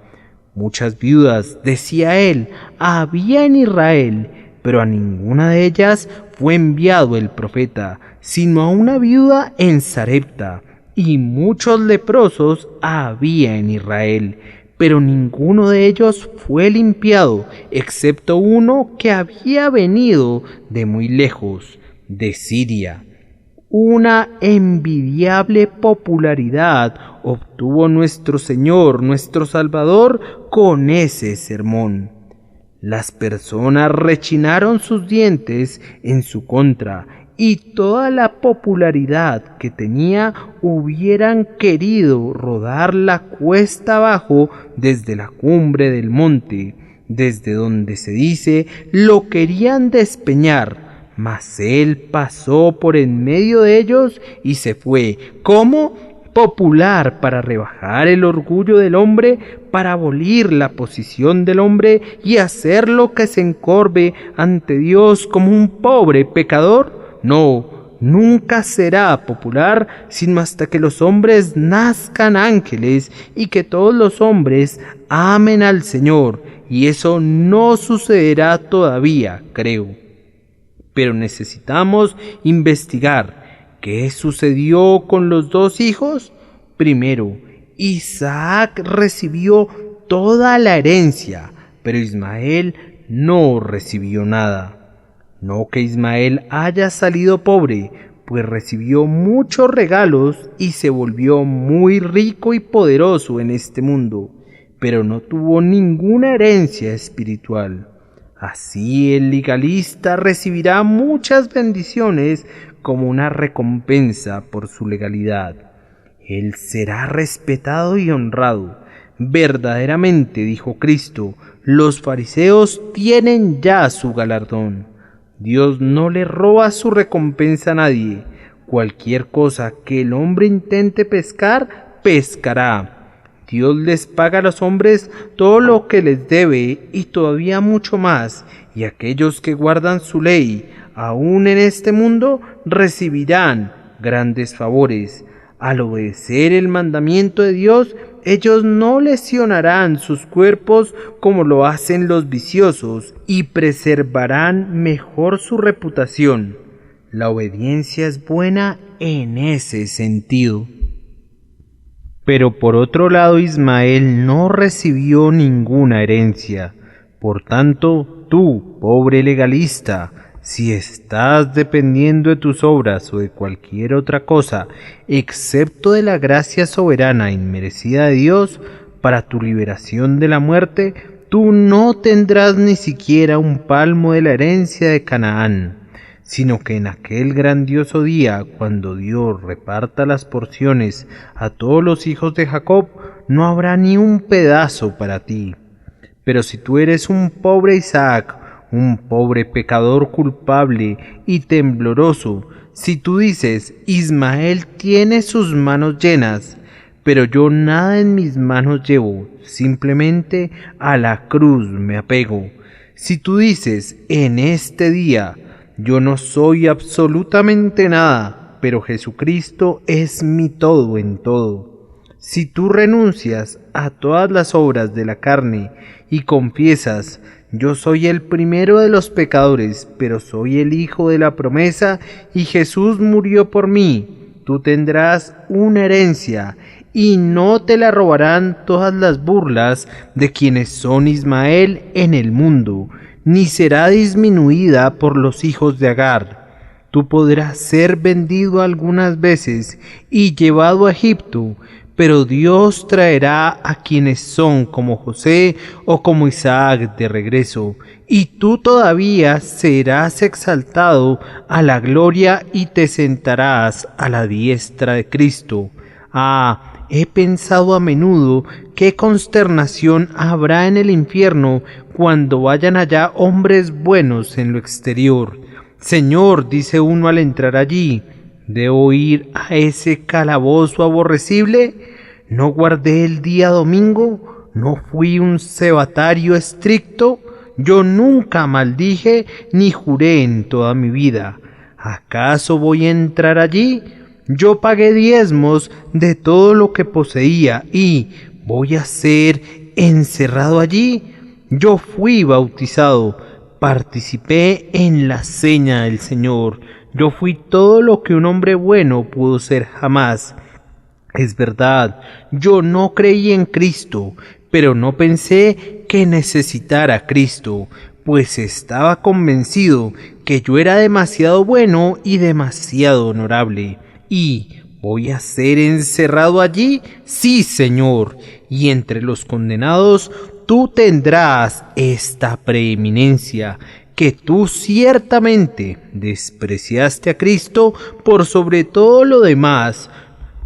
Muchas viudas, decía él, había en Israel, pero a ninguna de ellas fue enviado el profeta, sino a una viuda en Sarepta. Y muchos leprosos había en Israel, pero ninguno de ellos fue limpiado, excepto uno que había venido de muy lejos, de Siria. Una envidiable popularidad obtuvo nuestro Señor, nuestro Salvador, con ese sermón. Las personas rechinaron sus dientes en su contra, y toda la popularidad que tenía hubieran querido rodar la cuesta abajo desde la cumbre del monte, desde donde se dice lo querían despeñar, mas él pasó por en medio de ellos y se fue. ¿Cómo? Popular, para rebajar el orgullo del hombre, para abolir la posición del hombre y hacerlo que se encorve ante Dios como un pobre pecador. No, nunca será popular sino hasta que los hombres nazcan ángeles y que todos los hombres amen al Señor, y eso no sucederá todavía, creo. Pero necesitamos investigar qué sucedió con los dos hijos. Primero, Isaac recibió toda la herencia, pero Ismael no recibió nada. No que Ismael haya salido pobre, pues recibió muchos regalos y se volvió muy rico y poderoso en este mundo, pero no tuvo ninguna herencia espiritual. Así el legalista recibirá muchas bendiciones como una recompensa por su legalidad. Él será respetado y honrado. Verdaderamente, dijo Cristo, los fariseos tienen ya su galardón. Dios no le roba su recompensa a nadie. Cualquier cosa que el hombre intente pescar, pescará. Dios les paga a los hombres todo lo que les debe y todavía mucho más, y aquellos que guardan su ley, aún en este mundo, recibirán grandes favores. Al obedecer el mandamiento de Dios, ellos no lesionarán sus cuerpos como lo hacen los viciosos y preservarán mejor su reputación. La obediencia es buena en ese sentido. Pero por otro lado, Ismael no recibió ninguna herencia. Por tanto, tú, pobre legalista, si estás dependiendo de tus obras o de cualquier otra cosa, excepto de la gracia soberana e inmerecida de Dios, para tu liberación de la muerte, tú no tendrás ni siquiera un palmo de la herencia de Canaán, sino que en aquel grandioso día, cuando Dios reparta las porciones a todos los hijos de Jacob, no habrá ni un pedazo para ti. Pero si tú eres un pobre Isaac, un pobre pecador culpable y tembloroso, si tú dices, Ismael tiene sus manos llenas, pero yo nada en mis manos llevo, simplemente a la cruz me apego. Si tú dices, en este día, yo no soy absolutamente nada, pero Jesucristo es mi todo en todo. Si tú renuncias a todas las obras de la carne y confiesas, yo soy el primero de los pecadores, pero soy el Hijo de la promesa y Jesús murió por mí, tú tendrás una herencia y no te la robarán todas las burlas de quienes son Ismael en el mundo, ni será disminuida por los hijos de Agar. Tú podrás ser vendido algunas veces y llevado a Egipto, pero Dios traerá a quienes son como José o como Isaac de regreso, y tú todavía serás exaltado a la gloria y te sentarás a la diestra de Cristo. He pensado a menudo qué consternación habrá en el infierno cuando vayan allá hombres buenos en lo exterior. Señor, dice uno al entrar allí, ¿debo ir a ese calabozo aborrecible? ¿No guardé el día domingo? ¿No fui un cebatario estricto? Yo nunca maldije ni juré en toda mi vida. ¿Acaso voy a entrar allí? Yo pagué diezmos de todo lo que poseía y ¿voy a ser encerrado allí? Yo fui bautizado, participé en la seña del Señor. Yo fui todo lo que un hombre bueno pudo ser jamás. Es verdad, yo no creí en Cristo, pero no pensé que necesitara a Cristo, pues estaba convencido que yo era demasiado bueno y demasiado honorable. ¿Y voy a ser encerrado allí? Sí, Señor, y entre los condenados tú tendrás esta preeminencia, que tú ciertamente despreciaste a Cristo por sobre todo lo demás.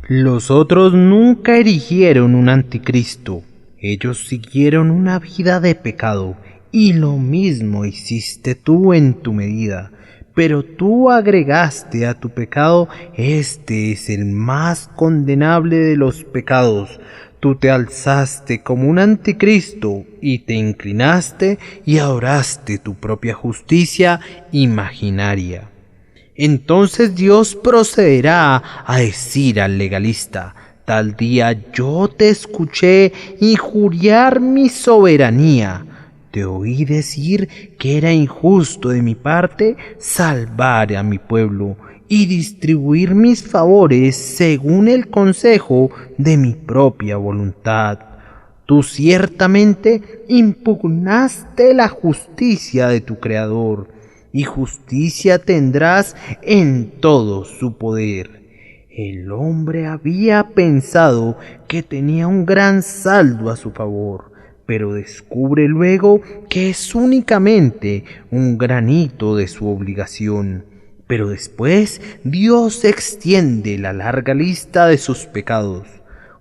Los otros nunca erigieron un anticristo, ellos siguieron una vida de pecado, y lo mismo hiciste tú en tu medida. Pero tú agregaste a tu pecado, este es el más condenable de los pecados. Tú te alzaste como un anticristo y te inclinaste y adoraste tu propia justicia imaginaria. Entonces Dios procederá a decir al legalista, tal día yo te escuché injuriar mi soberanía. Te oí decir que era injusto de mi parte salvar a mi pueblo y distribuir mis favores según el consejo de mi propia voluntad. Tú ciertamente impugnaste la justicia de tu Creador, y justicia tendrás en todo su poder. El hombre había pensado que tenía un gran saldo a su favor, pero descubre luego que es únicamente un granito de su obligación. Pero después Dios extiende la larga lista de sus pecados.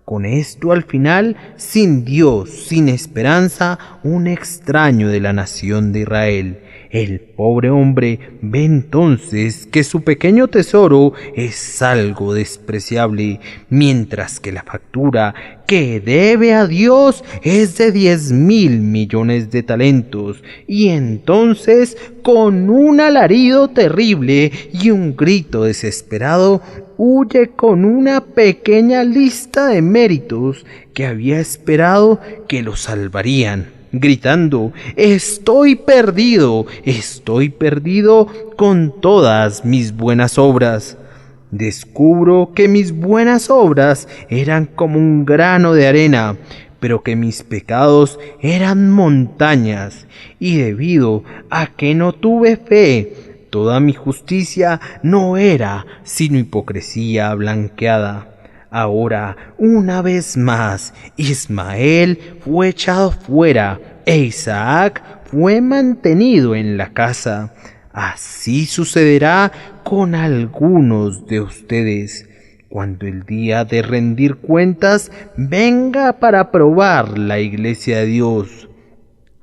Con esto al final, sin Dios, sin esperanza, un extraño de la nación de Israel. El pobre hombre ve entonces que su pequeño tesoro es algo despreciable, mientras que la factura que debe a Dios es de 10.000 millones de talentos. Y entonces, con un alarido terrible y un grito desesperado, huye con una pequeña lista de méritos que había esperado que lo salvarían, gritando, estoy perdido con todas mis buenas obras. Descubro que mis buenas obras eran como un grano de arena, pero que mis pecados eran montañas, y debido a que no tuve fe, toda mi justicia no era sino hipocresía blanqueada. Ahora, una vez más, Ismael fue echado fuera e Isaac fue mantenido en la casa. Así sucederá con algunos de ustedes, cuando el día de rendir cuentas venga para probar la iglesia de Dios.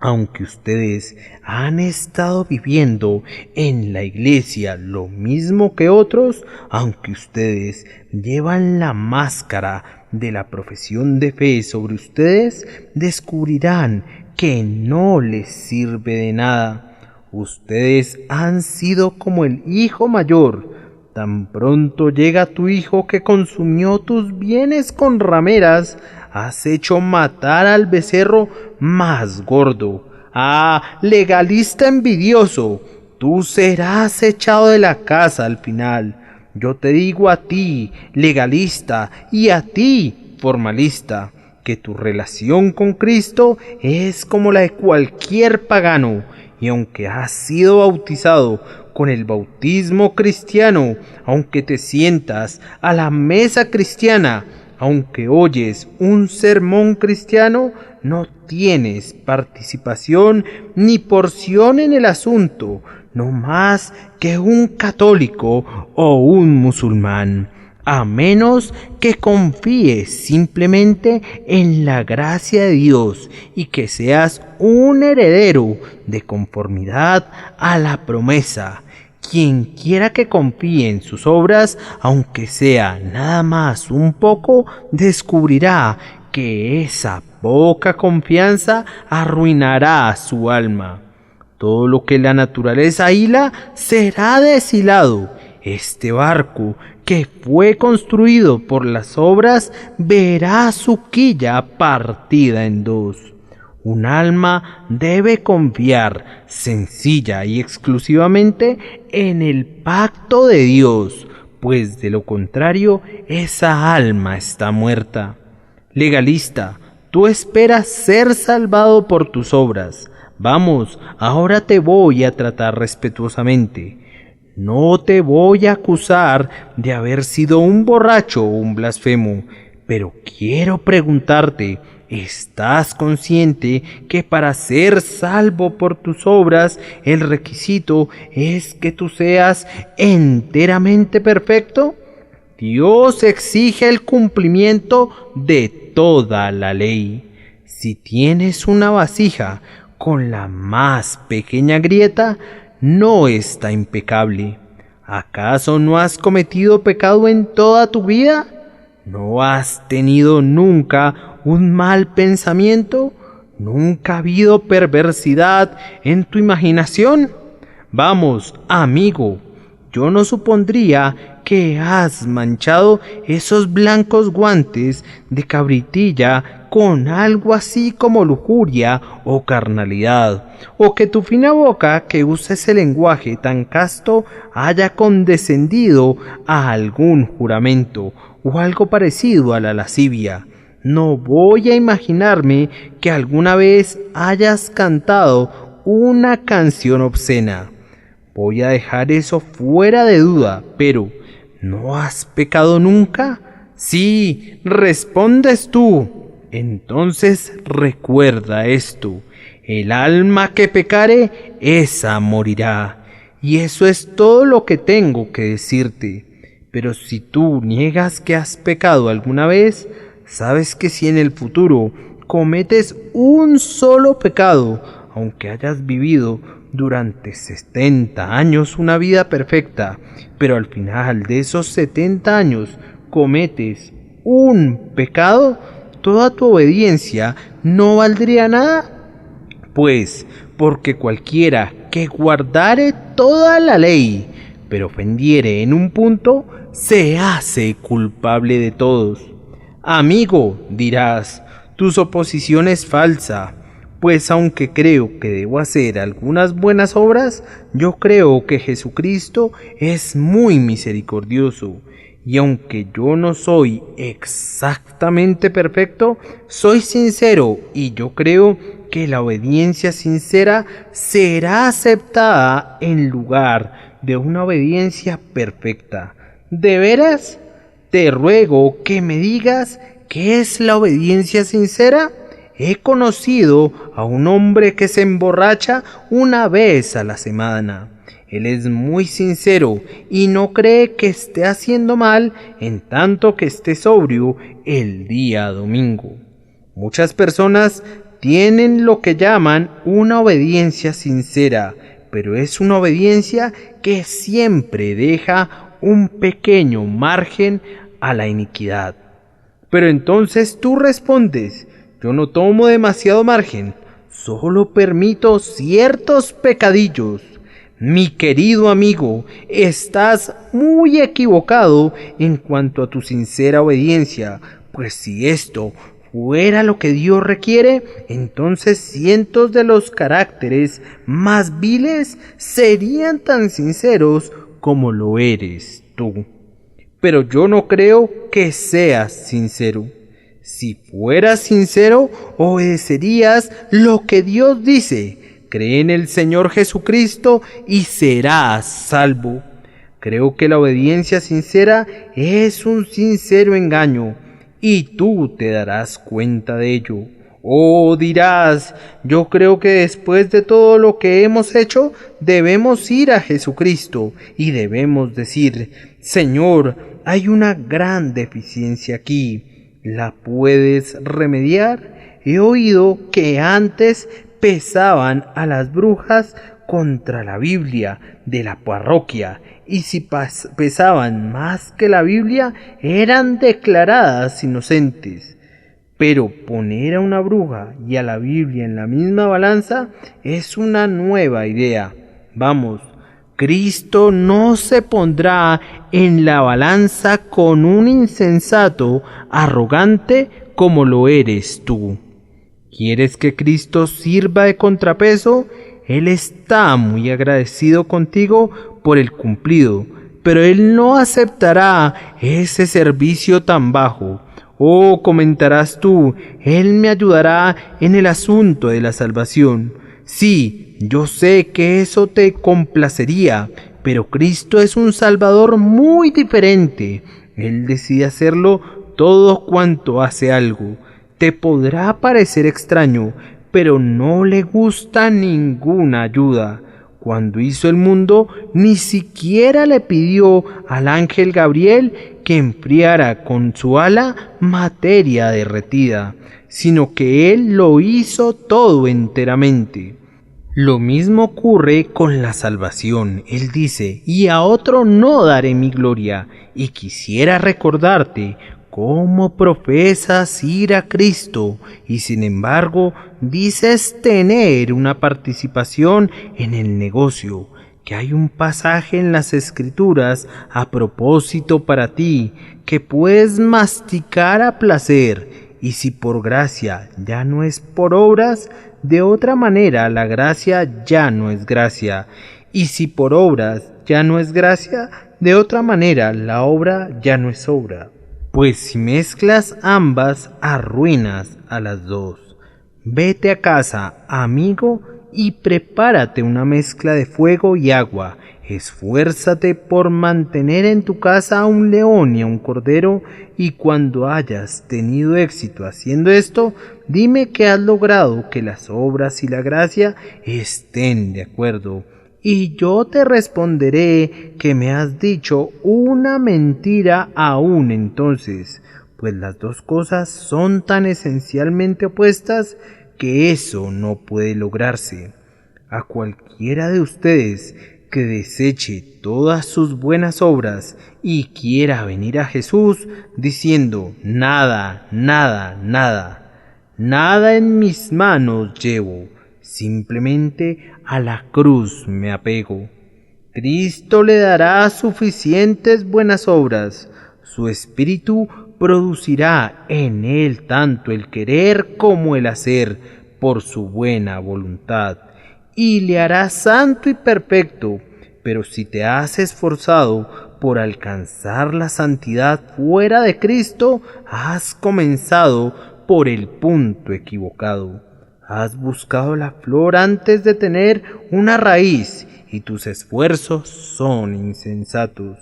Aunque ustedes han estado viviendo en la iglesia lo mismo que otros, aunque ustedes llevan la máscara de la profesión de fe sobre ustedes, descubrirán que no les sirve de nada. Ustedes han sido como el hijo mayor. Tan pronto llega tu hijo que consumió tus bienes con rameras, has hecho matar al becerro más gordo. ¡Ah, legalista envidioso! Tú serás echado de la casa al final. Yo te digo a ti, legalista, y a ti, formalista, que tu relación con Cristo es como la de cualquier pagano, y aunque has sido bautizado con el bautismo cristiano, aunque te sientas a la mesa cristiana, aunque oyes un sermón cristiano, no tienes participación ni porción en el asunto, no más que un católico o un musulmán, a menos que confíes simplemente en la gracia de Dios y que seas un heredero de conformidad a la promesa. Quien quiera que confíe en sus obras, aunque sea nada más un poco, descubrirá que esa poca confianza arruinará su alma. Todo lo que la naturaleza hila será deshilado. Este barco que fue construido por las obras verá su quilla partida en dos. Un alma debe confiar sencilla y exclusivamente en el pacto de Dios, pues de lo contrario esa alma está muerta. Legalista, tú esperas ser salvado por tus obras. Vamos, ahora te voy a tratar respetuosamente. No te voy a acusar de haber sido un borracho o un blasfemo, pero quiero preguntarte, ¿estás consciente que para ser salvo por tus obras el requisito es que tú seas enteramente perfecto? Dios exige el cumplimiento de toda la ley. Si tienes una vasija con la más pequeña grieta, no está impecable. ¿Acaso no has cometido pecado en toda tu vida? ¿No has tenido nunca un mal pensamiento? ¿Nunca ha habido perversidad en tu imaginación? Vamos, amigo, yo no supondría que has manchado esos blancos guantes de cabritilla con algo así como lujuria o carnalidad, o que tu fina boca, que usa ese lenguaje tan casto, haya condescendido a algún juramento o algo parecido a la lascivia. No voy a imaginarme que alguna vez hayas cantado una canción obscena. Voy a dejar eso fuera de duda, pero ¿no has pecado nunca? Sí, respondes tú. Entonces recuerda esto: el alma que pecare, esa morirá. Y eso es todo lo que tengo que decirte. Pero si tú niegas que has pecado alguna vez, sabes que si en el futuro cometes un solo pecado, aunque hayas vivido durante 70 años una vida perfecta, pero al final de esos 70 años cometes un pecado, ¿toda tu obediencia no valdría nada? Pues, porque cualquiera que guardare toda la ley, pero ofendiere en un punto, se hace culpable de todos. Amigo, dirás, tu suposición es falsa, pues aunque creo que debo hacer algunas buenas obras, yo creo que Jesucristo es muy misericordioso. Y aunque yo no soy exactamente perfecto, soy sincero y yo creo que la obediencia sincera será aceptada en lugar de una obediencia perfecta. ¿De veras? Te ruego que me digas qué es la obediencia sincera. He conocido a un hombre que se emborracha una vez a la semana. Él es muy sincero y no cree que esté haciendo mal en tanto que esté sobrio el día domingo. Muchas personas tienen lo que llaman una obediencia sincera, pero es una obediencia que siempre deja un pequeño margen a la iniquidad. Pero entonces tú respondes: yo no tomo demasiado margen, solo permito ciertos pecadillos. Mi querido amigo, estás muy equivocado en cuanto a tu sincera obediencia, pues si esto fuera lo que Dios requiere, entonces cientos de los caracteres más viles serían tan sinceros como lo eres tú. Pero yo no creo que seas sincero. Si fueras sincero, obedecerías lo que Dios dice. Cree en el Señor Jesucristo y serás salvo. Creo que la obediencia sincera es un sincero engaño, y tú te darás cuenta de ello. Oh, dirás: yo creo que después de todo lo que hemos hecho, debemos ir a Jesucristo y debemos decir: Señor, hay una gran deficiencia aquí. ¿La puedes remediar? He oído que antes pesaban a las brujas contra la Biblia de la parroquia, y si pesaban más que la Biblia, eran declaradas inocentes. Pero poner a una bruja y a la Biblia en la misma balanza es una nueva idea. Vamos, Cristo no se pondrá en la balanza con un insensato arrogante como lo eres tú. ¿Quieres que Cristo sirva de contrapeso? Él está muy agradecido contigo por el cumplido, pero Él no aceptará ese servicio tan bajo. Oh, comentarás tú: Él me ayudará en el asunto de la salvación. Sí, yo sé que eso te complacería, pero Cristo es un Salvador muy diferente. Él decide hacerlo todo cuanto hace algo. Te podrá parecer extraño, pero no le gusta ninguna ayuda. Cuando hizo el mundo, ni siquiera le pidió al ángel Gabriel que enfriara con su ala materia derretida, sino que él lo hizo todo enteramente. Lo mismo ocurre con la salvación. Él dice: y a otro no daré mi gloria. Y quisiera recordarte cómo profesas ir a Cristo y sin embargo dices tener una participación en el negocio, que hay un pasaje en las Escrituras a propósito para ti que puedes masticar a placer, y si por gracia ya no es por obras, de otra manera la gracia ya no es gracia, y si por obras ya no es gracia, de otra manera la obra ya no es obra. Pues si mezclas ambas, arruinas a las dos. Vete a casa, amigo, y prepárate una mezcla de fuego y agua. Esfuérzate por mantener en tu casa a un león y a un cordero, y cuando hayas tenido éxito haciendo esto, dime que has logrado que las obras y la gracia estén de acuerdo. Y yo te responderé que me has dicho una mentira aún entonces, pues las dos cosas son tan esencialmente opuestas que eso no puede lograrse. A cualquiera de ustedes que deseche todas sus buenas obras y quiera venir a Jesús diciendo: nada, nada, nada, nada en mis manos llevo, simplemente a la cruz me apego. Cristo le dará suficientes buenas obras. Su Espíritu producirá en él tanto el querer como el hacer por su buena voluntad, y le hará santo y perfecto. Pero si te has esforzado por alcanzar la santidad fuera de Cristo, has comenzado por el punto equivocado. Has buscado la flor antes de tener una raíz, y tus esfuerzos son insensatos.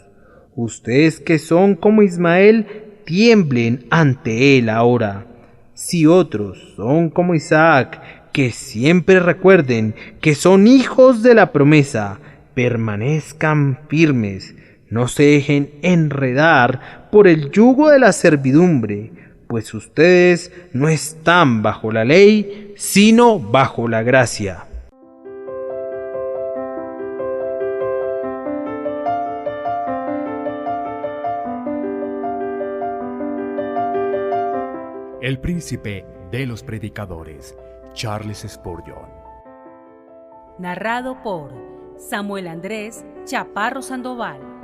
Ustedes que son como Ismael, tiemblen ante él ahora. Si otros son como Isaac, que siempre recuerden que son hijos de la promesa, permanezcan firmes, no se dejen enredar por el yugo de la servidumbre. pues ustedes no están bajo la ley, sino bajo la gracia. El príncipe de los predicadores, Charles Spurgeon. Narrado por Samuel Andrés Chaparro Sandoval.